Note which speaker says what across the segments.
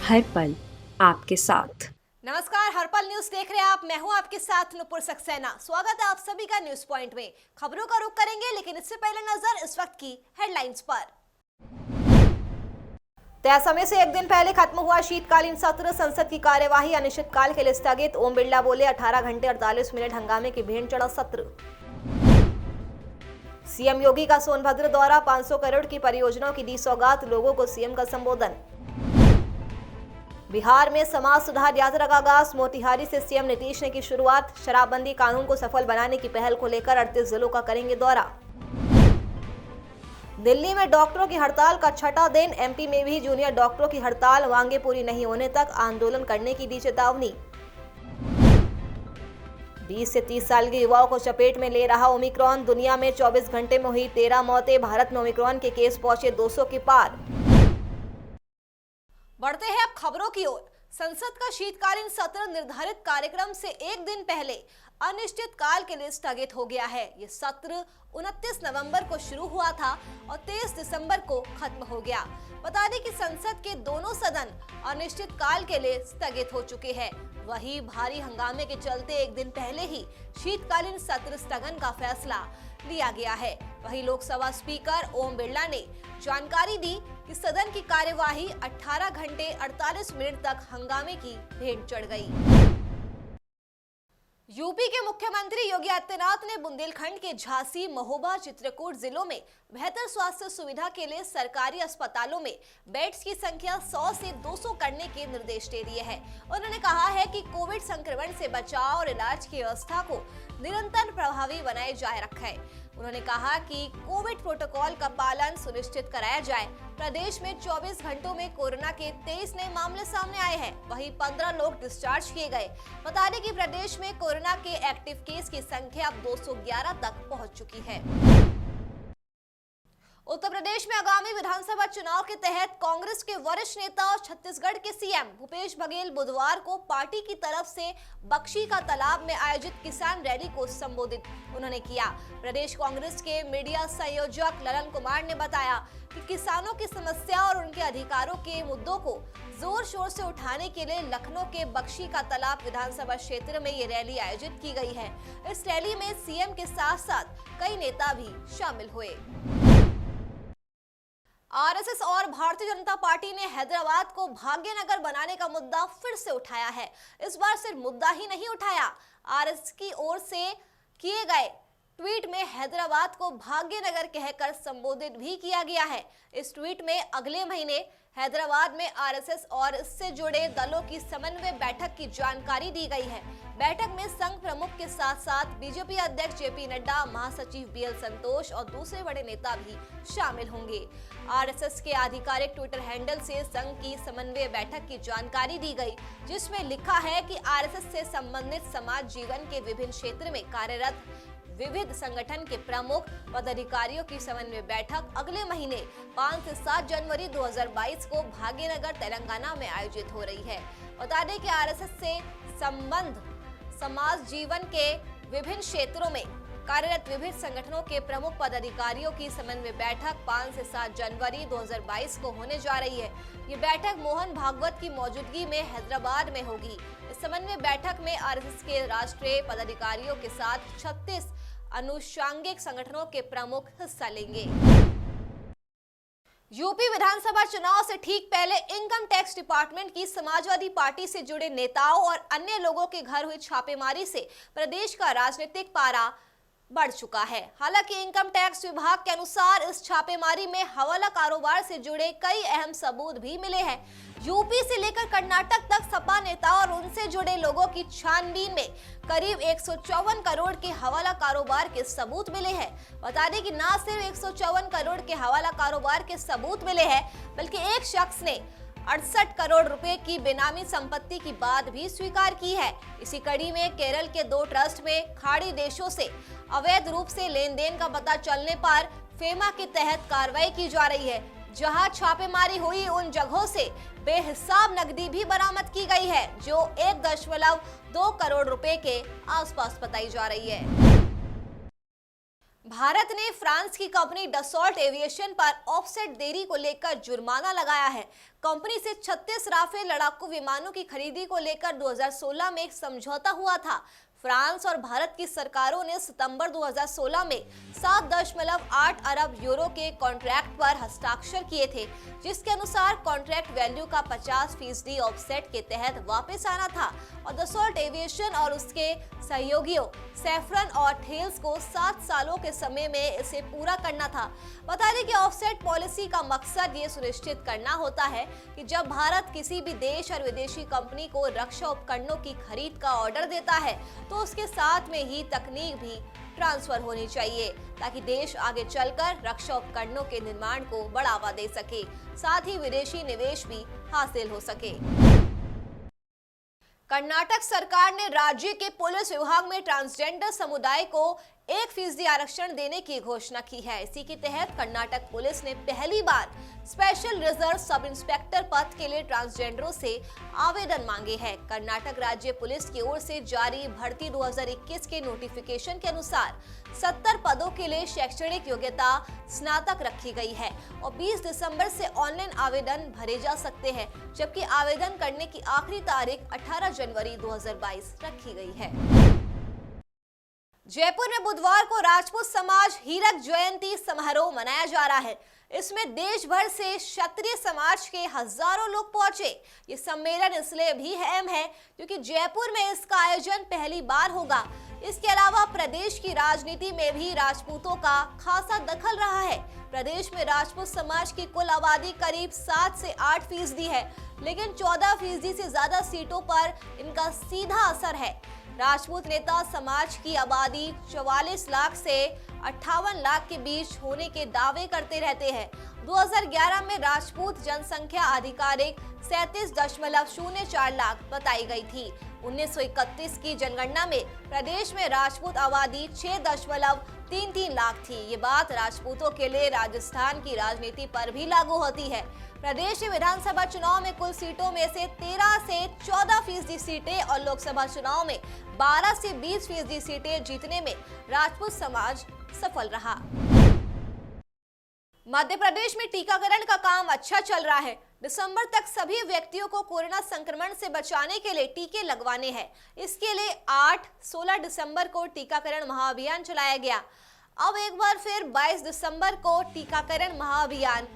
Speaker 1: हर पल आपके साथ।
Speaker 2: नमस्कार, हरपल न्यूज देख रहे हैं आप। मैं हूं आपके साथ नुपुर सक्सेना। स्वागत है आप सभी का न्यूज पॉइंट में। खबरों का रुख करेंगे, लेकिन इससे पहले नजर इस वक्त की हेडलाइंस पर। तय समय से एक दिन पहले खत्म हुआ शीतकालीन सत्र। संसद की कार्यवाही अनिश्चितकाल के लिए स्थगित। ओम बिरला बोले 18 घंटे 48 मिनट हंगामे की भेंट चढ़ा सत्र। सीएम योगी का सोनभद्र दौरा। 500 करोड़ की परियोजनाओं की दी सौगात। लोगों को सीएम का संबोधन। बिहार में समाज सुधार यात्रा का आगाज। मोतिहारी से सीएम नीतीश ने की शुरुआत। शराबबंदी कानून को सफल बनाने की पहल को लेकर 38 जिलों का करेंगे दौरा। दिल्ली में डॉक्टरों की हड़ताल का छठा दिन। एमपी में भी जूनियर डॉक्टरों की हड़ताल। मांगे पूरी नहीं होने तक आंदोलन करने की दी चेतावनी। 20 से 30 साल के युवाओं को चपेट में ले रहा ओमिक्रॉन। दुनिया में 24 घंटे में हुई 13 मौतें। भारत में ओमिक्रॉन के केस पहुंचे 200 के पार। बढ़ते हैं अब खबरों की ओर। संसद का शीतकालीन सत्र निर्धारित कार्यक्रम से एक दिन पहले अनिश्चित काल के लिए स्थगित हो गया है। ये सत्र 29 नवंबर को शुरू हुआ था और 23 दिसंबर को खत्म हो गया। बता दें कि संसद के दोनों सदन अनिश्चित काल के लिए स्थगित हो चुके हैं। वहीं भारी हंगामे के चलते एक दिन पहले ही शीतकालीन सत्र स्थगन का फैसला लिया गया है। वहीं लोकसभा स्पीकर ओम बिरला ने जानकारी दी कि सदन की कार्यवाही 18 घंटे 48 मिनट तक हंगामे की भेंट चढ़ गई। यूपी के मुख्यमंत्री योगी आदित्यनाथ ने बुंदेलखंड के झांसी, महोबा, चित्रकूट जिलों में बेहतर स्वास्थ्य सुविधा के लिए सरकारी अस्पतालों में बेड्स की संख्या 100 से 200 करने के निर्देश दे दिए हैं। उन्होंने कहा है कि कोविड संक्रमण से बचाव और इलाज की व्यवस्था को निरंतर प्रभावी बनाए जाए रखा है। उन्होंने कहा कि कोविड प्रोटोकॉल का पालन सुनिश्चित कराया जाए। प्रदेश में 24 घंटों में कोरोना के 23 नए मामले सामने आए हैं। वहीं 15 लोग डिस्चार्ज किए गए। बता दें कि प्रदेश में कोरोना के एक्टिव केस की संख्या अब 211 तक पहुंच चुकी है। उत्तर प्रदेश में आगामी विधानसभा चुनाव के तहत कांग्रेस के वरिष्ठ नेता और छत्तीसगढ़ के सीएम भूपेश बघेल बुधवार को पार्टी की तरफ से बख्शी का तालाब में आयोजित किसान रैली को संबोधित उन्होंने किया। प्रदेश कांग्रेस के मीडिया संयोजक ललन कुमार ने बताया कि किसानों की समस्या और उनके अधिकारों के मुद्दों को जोर शोर से उठाने के लिए लखनऊ के बख्शी का तालाब विधानसभा क्षेत्र में ये रैली आयोजित की गई है। इस रैली में सीएम के साथ साथ कई नेता भी शामिल हुए। आरएसएस और भारतीय जनता पार्टी ने हैदराबाद को भाग्यनगर बनाने का मुद्दा फिर से उठाया है। इस बार सिर्फ मुद्दा ही नहीं उठाया, आरएसएस की ओर से किए गए ट्वीट में हैदराबाद को भाग्यनगर कहकर संबोधित भी किया गया है। इस ट्वीट में अगले महीने हैदराबाद में आरएसएस और इससे जुड़े दलों की समन्वय बैठक की जानकारी दी गई है। बैठक में संघ प्रमुख के साथ साथ बीजेपी अध्यक्ष जेपी नड्डा, महासचिव बीएल संतोष और दूसरे बड़े नेता भी शामिल होंगे। आरएसएस के आधिकारिक ट्विटर हैंडल से संघ की समन्वय बैठक की जानकारी दी गई, जिसमें लिखा है कि आरएसएस से संबंधित समाज जीवन के विभिन्न क्षेत्र में कार्यरत विविध संगठन के प्रमुख पदाधिकारियों की समन्वय बैठक अगले महीने 5 से 7 जनवरी 2022 को भाग्यनगर तेलंगाना में आयोजित हो रही है। बता दें कि आरएसएस से संबंध समाज जीवन के विभिन्न क्षेत्रों में कार्यरत विभिन्न संगठनों के प्रमुख पदाधिकारियों की समन्वय बैठक 5 से 7 जनवरी 2022 को होने जा रही है। ये बैठक मोहन भागवत की मौजूदगी में हैदराबाद में होगी। इस समन्वय बैठक में आरएसएस के राष्ट्रीय पदाधिकारियों के साथ 36 अनुषंगिक संगठनों के प्रमुख हिस्सा लेंगे। यूपी विधानसभा चुनाव से ठीक पहले इनकम टैक्स डिपार्टमेंट की समाजवादी पार्टी से जुड़े नेताओं और अन्य लोगों के घर हुई छापेमारी से प्रदेश का राजनीतिक पारा बढ़ चुका है। हालांकि इनकम टैक्स विभाग के अनुसार इस छापेमारी में हवाला कारोबार से जुड़े कई अहम सबूत भी मिले हैं। यूपी से लेकर कर्नाटक तक सपा नेता और उनसे जुड़े लोगों की छानबीन में करीब 154 करोड़ के हवाला कारोबार के सबूत मिले हैं। बता दें कि न सिर्फ 154 करोड़ के हवाला कारोबार के सबूत मिले हैं, बल्कि एक शख्स ने 68 करोड़ रुपए की बेनामी संपत्ति की बात भी स्वीकार की है। इसी कड़ी में केरल के 2 ट्रस्ट में खाड़ी देशों से अवैध रूप से लेन देन का पता चलने पर फेमा के तहत कार्रवाई की जा रही है। जहां छापेमारी हुई उन जगहों से बेहिसाब नकदी भी बरामद की गई है, जो 1.2 करोड़ रुपए के आसपास बताई जा रही है। भारत ने फ्रांस की कंपनी डसॉल्ट एविएशन पर ऑफसेट देरी को लेकर जुर्माना लगाया है। कंपनी से 36 राफेल लड़ाकू विमानों की खरीदी को लेकर 2016 में एक समझौता हुआ था। फ्रांस और भारत की सरकारों ने सितंबर 2016 में 7.8 अरब यूरो के कॉन्ट्रैक्ट पर हस्ताक्षर किए थे, जिसके अनुसार कॉन्ट्रैक्ट वैल्यू का 50% ऑफसेट के तहत वापस आना था और डसॉल्ट एविएशन और उसके सहयोगियों सैफरन और थेल्स को 7 सालों के समय में इसे पूरा करना था। बता दें कि ऑफसेट पॉलिसी का मकसद ये सुनिश्चित करना होता है कि जब भारत किसी भी देश और विदेशी कंपनी को रक्षा उपकरणों की खरीद का ऑर्डर देता है तो उसके साथ में ही तकनीक भी ट्रांसफर होनी चाहिए, ताकि देश आगे चलकर रक्षा उपकरणों के निर्माण को बढ़ावा दे सके, साथ ही विदेशी निवेश भी हासिल हो सके। कर्नाटक सरकार ने राज्य के पुलिस विभाग में ट्रांसजेंडर समुदाय को 1% आरक्षण देने की घोषणा की है। इसी के तहत कर्नाटक पुलिस ने पहली बार स्पेशल रिजर्व सब इंस्पेक्टर पद के लिए ट्रांसजेंडरों से आवेदन मांगे हैं। कर्नाटक राज्य पुलिस की ओर से जारी भर्ती 2021 के नोटिफिकेशन के अनुसार 70 पदों के लिए शैक्षणिक योग्यता स्नातक रखी गई है और 20 दिसंबर से ऑनलाइन आवेदन भरे जा सकते हैं, जबकि आवेदन करने की आखिरी तारीख 18 जनवरी 2022 रखी गई है। जयपुर में बुधवार को राजपूत समाज हीरक जयंती समारोह मनाया जा रहा है। इसमें देश भर से क्षत्रिय समाज के हजारों लोग पहुंचे। ये सम्मेलन इसलिए भी अहम है क्योंकि जयपुर में इसका आयोजन पहली बार होगा। इसके अलावा प्रदेश की राजनीति में भी राजपूतों का खासा दखल रहा है। प्रदेश में राजपूत समाज की कुल आबादी करीब 7 से 8% है, लेकिन 14% से ज्यादा सीटों पर इनका सीधा असर है। राजपूत नेता समाज की आबादी 44 लाख से 58 लाख के बीच होने के दावे करते रहते हैं। 2011 में राजपूत जनसंख्या आधिकारिक 37.04 लाख बताई गई थी। 1931 की जनगणना में प्रदेश में राजपूत आबादी 6.33 लाख थी। ये बात राजपूतों के लिए राजस्थान की राजनीति पर भी लागू होती है। प्रदेश में विधानसभा चुनाव में कुल सीटों में से 13 से 14% सीटें और लोकसभा चुनाव में 12 से 20% सीटें जीतने में राजपूत समाज सफल रहा। मध्य प्रदेश में टीकाकरण का काम अच्छा चल रहा है। दिसंबर तक सभी व्यक्तियों को कोरोना संक्रमण से बचाने के लिए टीके लगवाने हैं। इसके लिए 8-16 दिसंबर को टीकाकरण महाअभियान चलाया गया। अब एक बार फिर 22 दिसंबर को टीकाकरण महाअभियान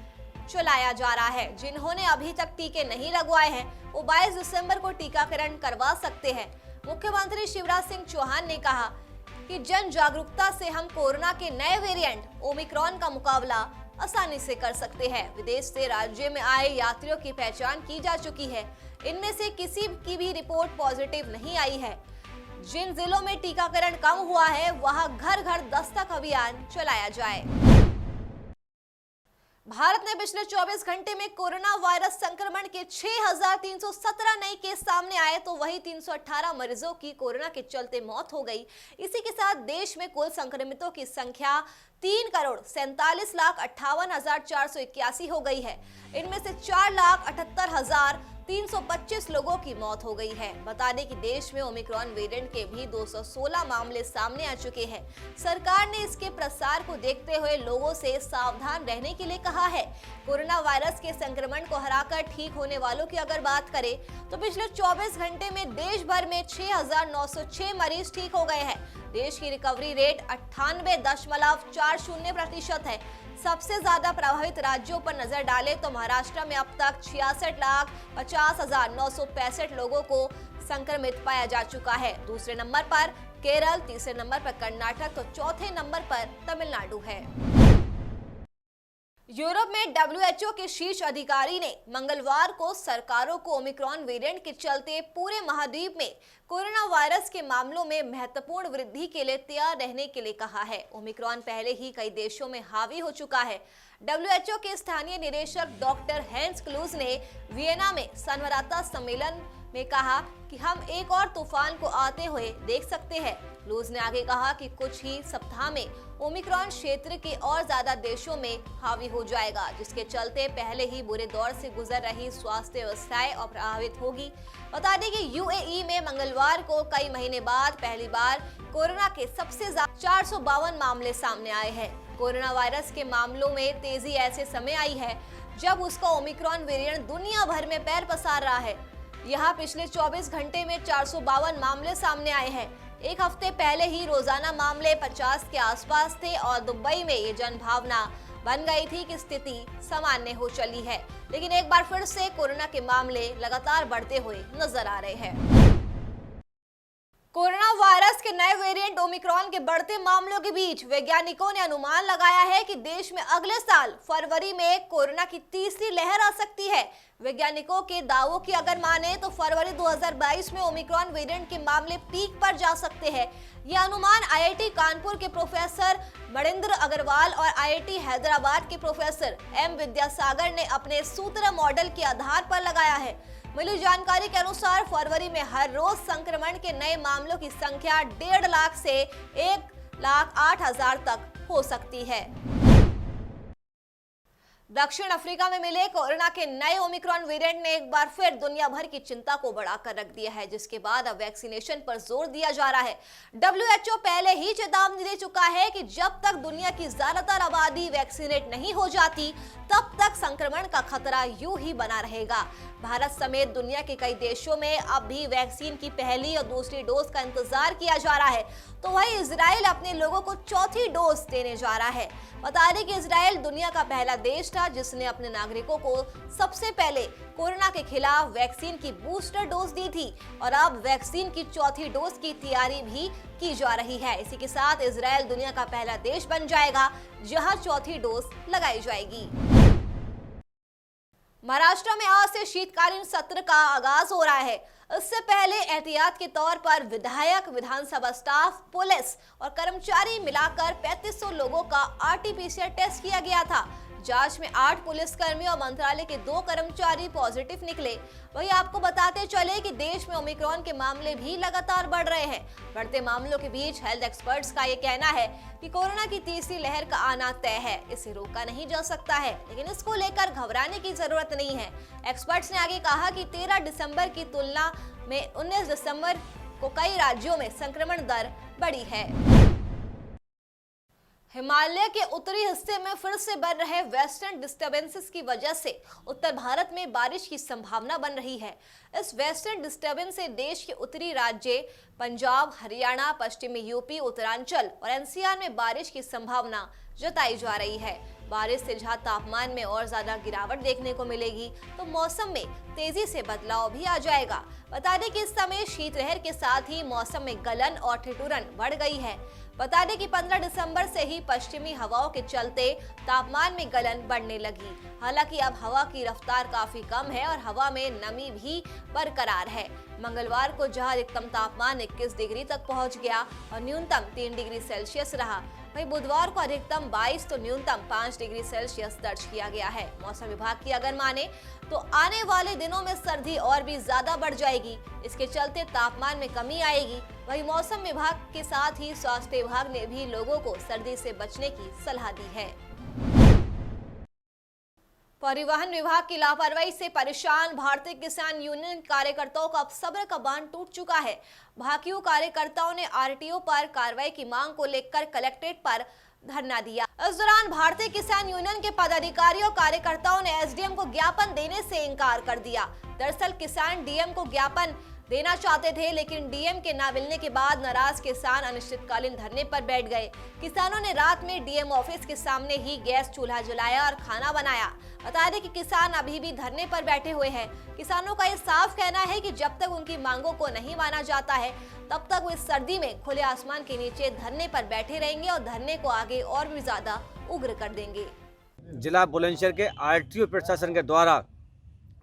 Speaker 2: चलाया जा रहा है। जिन्होंने अभी तक टीके नहीं लगवाए हैं वो 22 दिसंबर को टीकाकरण करवा सकते हैं। मुख्यमंत्री शिवराज सिंह चौहान ने कहा कि जन जागरूकता से हम कोरोना के नए वेरिएंट ओमिक्रॉन का मुकाबला आसानी से कर सकते हैं। विदेश से राज्य में आए यात्रियों की पहचान की जा चुकी है। इनमें से किसी की भी रिपोर्ट पॉजिटिव नहीं आई है। जिन जिलों में टीकाकरण कम हुआ है वहां घर घर दस्तक अभियान चलाया जाए। भारत ने पिछले 24 घंटे में कोरोना वायरस संक्रमण के 6,317 नए केस सामने आए तो वही 318 मरीजों की कोरोना के चलते मौत हो गई। इसी के साथ देश में कुल संक्रमितों की संख्या 3,47,58,481 हो गई है। इनमें से 4,78,325 लोगों की मौत हो गई है। बता दें कि देश में ओमिक्रॉन वेरिएंट के भी 216 मामले सामने आ चुके हैं। सरकार ने इसके प्रसार को देखते हुए लोगों से सावधान रहने के लिए कहा है। कोरोना वायरस के संक्रमण को हराकर ठीक होने वालों की अगर बात करें तो पिछले 24 घंटे में देश भर में 6,906 मरीज ठीक हो गए हैं। देश की रिकवरी रेट 98.40% है। सबसे ज्यादा प्रभावित राज्यों पर नजर डालें तो महाराष्ट्र में अब तक 66,50,965 लोगों को संक्रमित पाया जा चुका है। दूसरे नंबर पर केरल, तीसरे नंबर पर कर्नाटक तो चौथे नंबर पर तमिलनाडु है। यूरोप में WHO के शीर्ष अधिकारी ने मंगलवार को सरकारों को ओमिक्रॉन वेरिएंट के चलते पूरे महाद्वीप में कोरोना वायरस के मामलों में महत्वपूर्ण वृद्धि के लिए तैयार रहने के लिए कहा है। ओमिक्रॉन पहले ही कई देशों में हावी हो चुका है। WHO के स्थानीय निदेशक डॉक्टर हैंस क्लूज ने वियना में संवाददाता सम्मेलन में कहा कि हम एक और तूफान को आते हुए देख सकते हैं। लूज ने आगे कहा कि कुछ ही सप्ताह में ओमिक्रॉन क्षेत्र के और ज्यादा देशों में हावी हो जाएगा, जिसके चलते पहले ही बुरे दौर से गुजर रही स्वास्थ्य व्यवस्थाएं और प्रभावित होगी। बता दें कि यूएई में मंगलवार को कई महीने बाद पहली बार कोरोना के सबसे ज्यादा 452 मामले सामने आए हैं। कोरोना वायरस के मामलों में तेजी ऐसे समय आई है जब उसका ओमिक्रॉन वेरिएंट दुनिया भर में पैर पसार रहा है। यहाँ पिछले 24 घंटे में 452 मामले सामने आए हैं। एक हफ्ते पहले ही रोजाना मामले 50 के आसपास थे और दुबई में ये जनभावना बन गई थी कि स्थिति सामान्य हो चली है, लेकिन एक बार फिर से कोरोना के मामले लगातार बढ़ते हुए नजर आ रहे हैं। कोरोना वायरस के नए वेरिएंट ओमिक्रॉन के बढ़ते मामलों के बीच वैज्ञानिकों ने अनुमान लगाया है कि देश में अगले साल फरवरी में कोरोना की तीसरी लहर आ सकती है। वैज्ञानिकों के दावों की अगर माने तो फरवरी 2022 में ओमिक्रॉन वेरिएंट के मामले पीक पर जा सकते हैं। यह अनुमान आईआईटी कानपुर के प्रोफेसर मणिंद्र अग्रवाल और आईआईटी हैदराबाद के प्रोफेसर एम विद्यासागर ने अपने सूत्र मॉडल के आधार पर लगाया है। मिली जानकारी के अनुसार फरवरी में हर रोज संक्रमण के नए मामलों की संख्या 1.5 लाख से 1,08,000 तक हो सकती है। दक्षिण अफ्रीका में मिले कोरोना के नए ओमिक्रॉन वेरिएंट ने एक बार फिर दुनिया भर की चिंता को बढ़ाकर रख दिया है, जिसके बाद अब वैक्सीनेशन पर जोर दिया जा रहा है। WHO पहले ही चेतावनी दे चुका है कि जब तक दुनिया की ज्यादातर आबादी वैक्सीनेट नहीं हो जाती तब तक संक्रमण का खतरा यूं ही बना रहेगा। भारत समेत दुनिया के कई देशों में अब भी वैक्सीन की पहली और दूसरी डोज का इंतजार किया जा रहा है, तो वही इजराइल अपने लोगों को चौथी डोज देने जा रहा है। बता दें कि इजराइल दुनिया का पहला देश था जिसने अपने नागरिकों को सबसे पहले कोरोना के खिलाफ वैक्सीन की बूस्टर डोज दी थी और अब वैक्सीन की चौथी डोज की तैयारी भी की जा रही है। इसी के साथ इजराइल दुनिया का पहला देश बन जाएगा जहां चौथी डोज लगाई जाएगी। महाराष्ट्र में आज से शीतकालीन सत्र का आगाज हो रहा है। इससे पहले एहतियात के तौर पर विधायक, विधानसभा स्टाफ, पुलिस और कर्मचारी मिलाकर 3500 लोगों का RT-PCR टेस्ट किया गया था। जांच में 8 पुलिसकर्मी और मंत्रालय के 2 कर्मचारी पॉजिटिव निकले। वहीं आपको बताते चले कि देश में ओमिक्रॉन के मामले भी लगातार बढ़ रहे हैं। बढ़ते मामलों के बीच हेल्थ एक्सपर्ट्स का ये कहना है कि कोरोना की तीसरी लहर का आना तय है, इसे रोका नहीं जा सकता है, लेकिन इसको लेकर घबराने की जरूरत नहीं है। एक्सपर्ट्स ने आगे कहा कि 13 दिसंबर की तुलना में 19 दिसंबर को कई राज्यों में संक्रमण दर बढ़ी है। हिमालय के उत्तरी हिस्से में फिर से बन रहे वेस्टर्न डिस्टर्बेंसेस की वजह से उत्तर भारत में बारिश की संभावना बन रही है। इस वेस्टर्न डिस्टर्बेंस से देश के उत्तरी राज्य पंजाब, हरियाणा, पश्चिमी यूपी, उत्तरांचल और एनसीआर में बारिश की संभावना जताई जा रही है। बारिश से जहां तापमान में और ज्यादा गिरावट देखने को मिलेगी, तो मौसम में तेजी से बदलाव भी आ जाएगा। बता दें कि इस समय शीतलहर के साथ ही मौसम में गलन और ठिठुरन बढ़ गई है। बता दें कि 15 दिसंबर से ही पश्चिमी हवाओं के चलते तापमान में गलन बढ़ने लगी। हालांकि अब हवा की रफ्तार काफी कम है और हवा में नमी भी बरकरार है। मंगलवार को जहां अधिकतम तापमान 21 डिग्री तक पहुंच गया और न्यूनतम 3 डिग्री सेल्सियस रहा, वहीं बुधवार को अधिकतम 22 तो न्यूनतम 5 डिग्री सेल्सियस दर्ज किया गया है। मौसम विभाग की अगर माने तो आने वाले दिनों में सर्दी और भी ज्यादा बढ़ जाएगी। इसके चलते तापमान में कमी आएगी। वहीं मौसम विभाग के साथ ही स्वास्थ्य विभाग ने भी लोगों को सर्दी से बचने की सलाह दी है। परिवहन विभाग की लापरवाही से परेशान भारतीय किसान यूनियन कार्यकर्ताओं का अब सब्र का बांध टूट चुका है। भाकियू कार्यकर्ताओं ने आरटीओ पर कार्रवाई की मांग को लेकर कलेक्ट्रेट पर धरना दिया। इस दौरान भारतीय किसान यूनियन के पदाधिकारियों और कार्यकर्ताओं ने एसडीएम को ज्ञापन देने से इनकार कर दिया। दरअसल किसान डीएम को ज्ञापन देना चाहते थे, लेकिन डीएम के ना मिलने के बाद नाराज किसान अनिश्चितकालीन धरने पर बैठ गए। किसानों ने रात में डीएम ऑफिस के सामने ही गैस चूल्हा जलाया और खाना बनाया। बता दें कि किसान अभी भी धरने पर बैठे हुए हैं। किसानों का ये साफ कहना है कि जब तक उनकी मांगों को नहीं माना जाता है तब तक वो इस सर्दी में खुले आसमान के नीचे धरने पर बैठे रहेंगे और धरने को आगे और भी ज्यादा उग्र कर देंगे।
Speaker 3: जिला बुलंदशहर के आरटीओ प्रशासन के द्वारा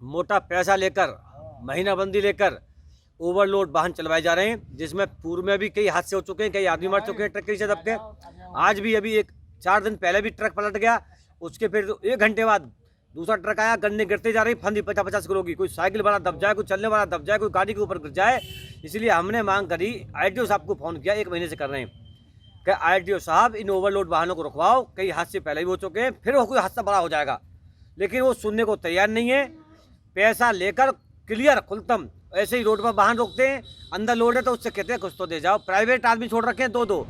Speaker 3: मोटा पैसा लेकर, महीनाबंदी लेकर ओवरलोड वाहन चलवाए जा रहे हैं, जिसमें पूर्व में भी कई हादसे हो चुके हैं, कई आदमी मर चुके हैं ट्रक के नीचे दब के। आज भी अभी 4 दिन पहले भी ट्रक पलट गया। उसके फिर 1 घंटे बाद दूसरा ट्रक आया, गन्ने गिरते जा रही, फंदी 50-50 किलो की, कोई साइकिल वाला दब जाए, कोई चलने वाला दब जाए, कोई गाड़ी के ऊपर गिर जाए। इसलिए हमने मांग करी, ITO साहब को फ़ोन किया, 1 महीने से कर रहे हैं कि ITO साहब इन ओवरलोड वाहनों को रुकवाओ, कई हादसे पहले भी हो चुके हैं, फिर वो कोई हादसा बड़ा हो जाएगा। लेकिन वो सुनने को तैयार नहीं है। पैसा लेकर क्लियर खुलतम ऐसे ही रोड पर वाहन रोकते हैं, अंदर लोड है तो उससे कहते हैं कुछ तो दे जाओ। प्राइवेट आदमी छोड़ रखे हैं 2-2।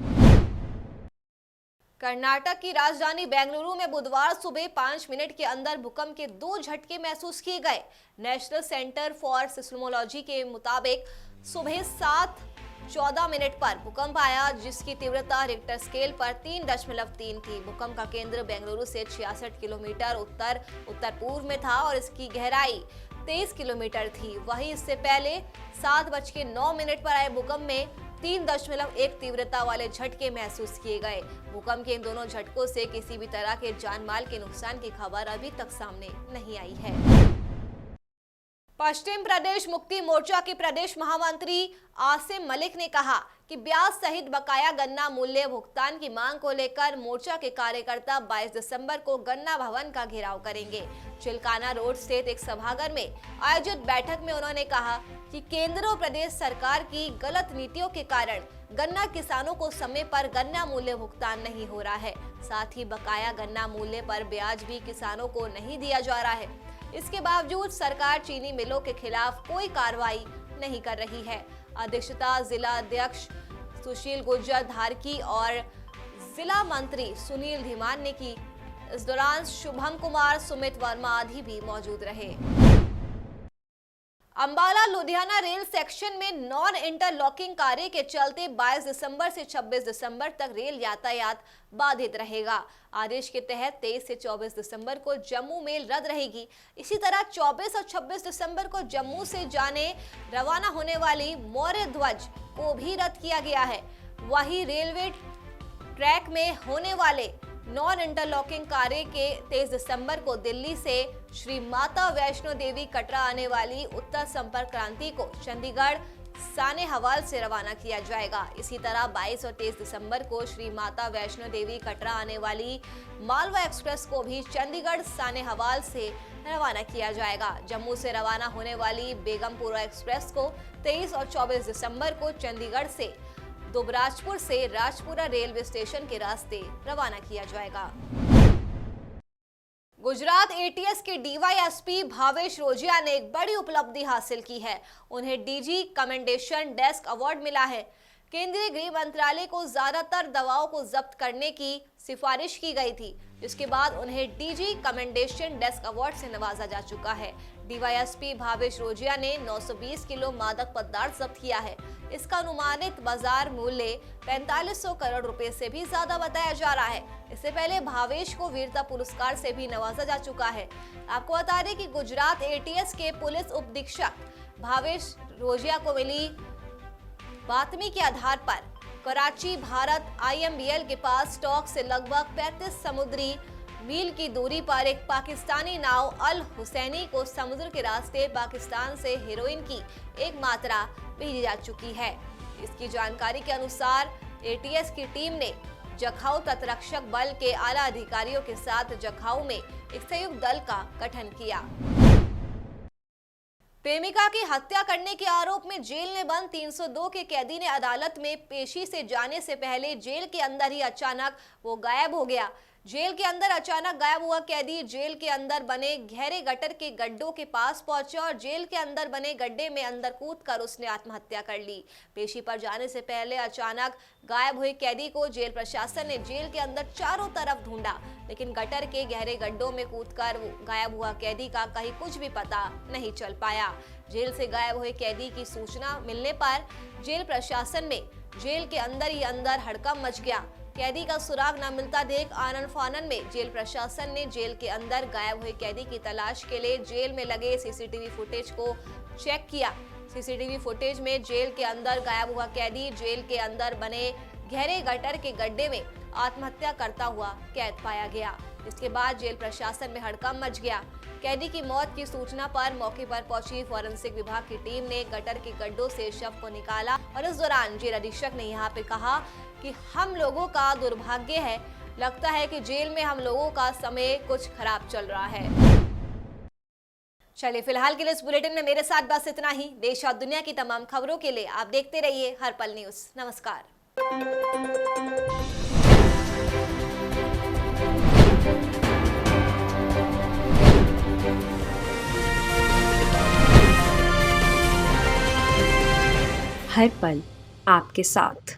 Speaker 2: कर्नाटक की राजधानी बेंगलुरु में बुधवार सुबह 5 मिनट के अंदर भूकंप के 2 झटके महसूस किए गए। नेशनल सेंटर फॉर सिस्मोलॉजी के मुताबिक सुबह 7:14 पर भूकंप आया, जिसकी तीव्रता रिक्टर स्केल पर 3.3 थी। भूकंप का केंद्र बेंगलुरु से 66 किलोमीटर उत्तर पूर्व में था और इसकी गहराई 23 किलोमीटर थी। वहीं इससे पहले 7:09 पर आए भूकंप में 3.1 तीव्रता वाले झटके महसूस किए गए। भूकंप के इन दोनों झटकों से किसी भी तरह के जान माल के नुकसान की खबर अभी तक सामने नहीं आई है। पश्चिम प्रदेश मुक्ति मोर्चा के प्रदेश महामंत्री आसिम मलिक ने कहा कि ब्याज सहित बकाया गन्ना मूल्य भुगतान की मांग को लेकर मोर्चा के कार्यकर्ता 22 दिसंबर को गन्ना भवन का घेराव करेंगे। चिलकाना रोड स्थित एक सभागार में आयोजित बैठक में उन्होंने कहा कि केंद्र और प्रदेश सरकार की गलत नीतियों के कारण गन्ना किसानों को समय पर गन्ना मूल्य भुगतान नहीं हो रहा है। साथ ही बकाया गन्ना मूल्य पर ब्याज भी किसानों को नहीं दिया जा रहा है। इसके बावजूद सरकार चीनी मिलों के खिलाफ कोई कार्रवाई नहीं कर रही है। अध्यक्षता जिला अध्यक्ष सुशील गुर्जर धारकी और जिला मंत्री सुनील धीमान ने की। इस दौरान शुभम कुमार, सुमित वर्मा आदि भी मौजूद रहे। अंबाला लुधियाना रेल सेक्शन में नॉन इंटरलॉकिंग कार्य के चलते 22 दिसंबर से 26 दिसंबर तक रेल यातायात बाधित रहेगा। आदेश के तहत 23 से 24 दिसंबर को जम्मू मेल रद्द रहेगी। इसी तरह 24 और 26 दिसंबर को जम्मू से जाने रवाना होने वाली मौर्य ध्वज को भी रद्द किया गया है। वहीं रेलवे ट्रैक में होने वाले नॉन इंटरलॉकिंग कार्य के 23 दिसंबर को दिल्ली से श्री माता वैष्णो देवी कटरा आने वाली उत्तर संपर्क क्रांति को चंडीगढ़ सानेहवाल से रवाना किया जाएगा। इसी तरह 22 और 23 दिसंबर को श्री माता वैष्णो देवी कटरा आने वाली मालवा एक्सप्रेस को भी चंडीगढ़ सानेहवाल से रवाना किया जाएगा। जम्मू से रवाना होने वाली बेगमपुरा एक्सप्रेस को 23 और 24 दिसंबर को चंडीगढ़ से दुबराजपुर से राजपुरा रेलवे स्टेशन के रास्ते रवाना किया जाएगा। गुजरात ATS के DYSP भावेश रोजिया ने एक बड़ी उपलब्धि हासिल की है। उन्हें DG कमेंडेशन डेस्क अवार्ड मिला है। केंद्रीय गृह मंत्रालय को ज्यादातर दवाओं को जब्त करने की सिफारिश की गई थी, जिसके बाद उन्हें DG कमेंडेशन डेस्क अवार्ड से नवाजा जा चुका है। DYSP भावेश रोजिया ने 920 किलो मादक पदार्थ जब्त किया है। इसका अनुमानित बाजार मूल्य 4500 करोड़ रुपए से भी ज्यादा बताया जा रहा है। इससे पहले भावेश को वीरता पुरस्कार से भी नवाजा जा चुका है। आपको बता दें कि गुजरात ATS के पुलिस उपाधीक्षक भावेश रोजिया को मिली बातमी के आधार पर कराची भारत IMBL के पास स्टॉक से लगभग 35 समुद्री मील की दूरी पर एक पाकिस्तानी नाव अल हुसैनी को समुद्र के रास्ते पाकिस्तान से हेरोइन की एक मात्रा भेजी जा चुकी है। इसकी जानकारी के अनुसार ATS की टीम ने जखाऊ तटरक्षक बल के आला अधिकारियों के साथ जखाऊ में एक संयुक्त दल का गठन किया। प्रेमिका की हत्या करने के आरोप में जेल में बंद 302 के कैदी ने अदालत में पेशी से जाने से पहले जेल के अंदर ही अचानक वो गायब हो गया। जेल के अंदर अचानक गायब हुआ कैदी जेल के अंदर बने गहरे गटर के गड्ढों के पास पहुंचा और जेल के अंदर बने गड्ढे में अंदर कूदकर उसने आत्महत्या कर ली। पेशी पर जाने से पहले अचानक गायब हुए कैदी को जेल प्रशासन ने जेल के अंदर चारों तरफ ढूंढा, लेकिन गटर के गहरे गड्ढों में कूदकर गायब हुआ कैदी का कहीं कुछ भी पता नहीं चल पाया। जेल से गायब हुए कैदी की सूचना मिलने पर जेल प्रशासन में जेल के अंदर ही अंदर हड़कंप मच गया। कैदी का सुराग न मिलता देख आनन फानन में जेल प्रशासन ने जेल के अंदर गायब हुए कैदी की तलाश के लिए जेल में लगे CCTV फुटेज को चेक किया। CCTV फुटेज में जेल के अंदर गायब हुआ कैदी जेल के अंदर बने गहरे गटर के गड्ढे में आत्महत्या करता हुआ कैद पाया गया। इसके बाद जेल प्रशासन में हड़कंप मच गया। कैदी की मौत की सूचना पर मौके पर पहुंची फॉरेंसिक विभाग की टीम ने गटर के गड्ढों से शव को निकाला और इस दौरान जेल अधीक्षक ने यहाँ पे कहा कि हम लोगों का दुर्भाग्य है, लगता है कि जेल में हम लोगों का समय कुछ खराब चल रहा है। चलिए फिलहाल के लिए इस बुलेटिन में मेरे साथ बस इतना ही। देश और दुनिया की तमाम खबरों के लिए आप देखते रहिए हर पल न्यूज़। नमस्कार।
Speaker 1: हर पल आपके साथ।